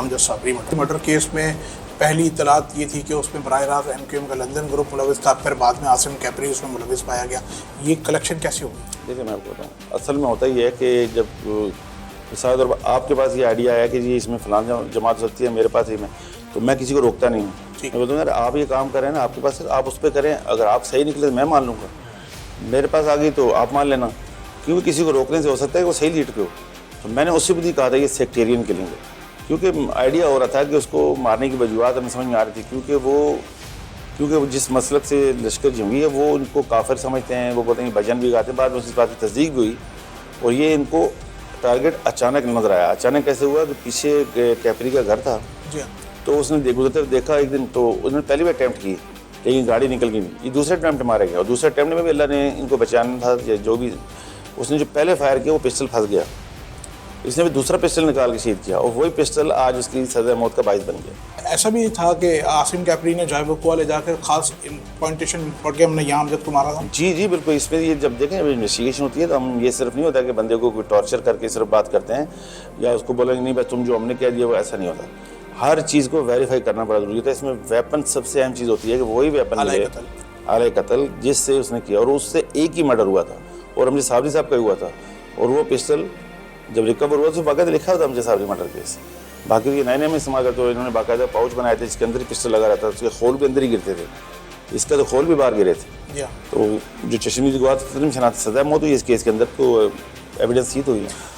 Amjad Sabri murder case में पहली इतलात ये थी कि उसमें बराह रास्त MQM का लंदन ग्रुप मुलविस था, फिर बाद में आसिम कैपरी उसमें मुलविस पाया गया। ये कलेक्शन कैसे होगी? देखिए मैं आपको बताऊँ, असल में होता ये है कि जब शायद और आपके पास ये आइडिया आया कि जी इसमें फलां जमात हो सकती है, मेरे पास ही में, तो मैं किसी को रोकता नहीं हूँ। मैं बोलता हूँ यार आप ये काम करें ना, आपके पास आप उस पर करें, अगर आप सही निकले तो मैं मान लूँगा, मेरे पास आ गई तो आप मान लेना, क्योंकि किसी को रोकने से हो सकता है कि वो सही लीड पे हो। तो मैंने उसी भी कहा था ये सेक्टेरियन किलिंग है, क्योंकि आइडिया हो रहा था कि उसको मारने की वजूहत हमें समझ में आ रही थी, क्योंकि वो जिस मसलक से लश्कर जंगी है वो उनको काफिर समझते हैं, वो बोलते हैं भजन भी गाते हैं, बाद में उस बात की तस्दीक भी हुई और ये इनको टारगेट अचानक नजर आया। अचानक कैसे हुआ कि पीछे कैपरी का घर था, तो उसने गुजरते देखा एक दिन, तो उसने पहली बार अटैम्प्ट की लेकिन गाड़ी निकल गई, ये दूसरे अटैम्प्ट मारा गया और दूसरे अटैम्प्ट में भी अल्लाह ने इनको बचाना था या जो भी, उसने जो पहले फायर किया वो पिस्टल फंस गया, इसने भी दूसरा पिस्टल निकाल के शहीद किया और वही पिस्टल आज उसकी सज़ा मौत का बाइस बन गया। ऐसा भी था कि आसिम कैपरी ने जो है वो को ले जाकर खास पॉइंटेशन पढ़ के हमने यहाँ अमजद को मारा था। जी बिल्कुल, इसमें ये जब देखें जब इन्वेस्टिगेशन होती है तो हम ये सिर्फ नहीं होता कि बंदे को कोई टॉर्चर करके सिर्फ बात करते हैं या उसको बोलेंगे नहीं भाई तुम जो हमने कह दिया वो ऐसा नहीं होता, हर चीज़ को वेरीफाई करना बड़ा जरूरी होता है। इसमें वेपन सबसे अहम चीज़ होती है कि वही वेपन आले कत्ल जिससे उसने किया, और उससे एक ही मर्डर हुआ था और अमजद साबरी साहब का हुआ था, और वो पिस्टल जब रिकवर हुआ तो बाकायदा लिखा हुआ था अमजद साबरी मर्डर केस। बाकी ये नए में इस्तेमाल करते हुए इन्होंने बाकायदा पाउच बनाए थे जिसके अंदर ही पिस्टल लगा रहता था, उसके खोल भी अंदर ही गिरते थे, इसका तो खोल भी बाहर गिरे थे। तो जो चश्मी गवाह शनाख्त सज़ा मौत हुई इस केस के अंदर तो एविडेंस ये तो हुई है।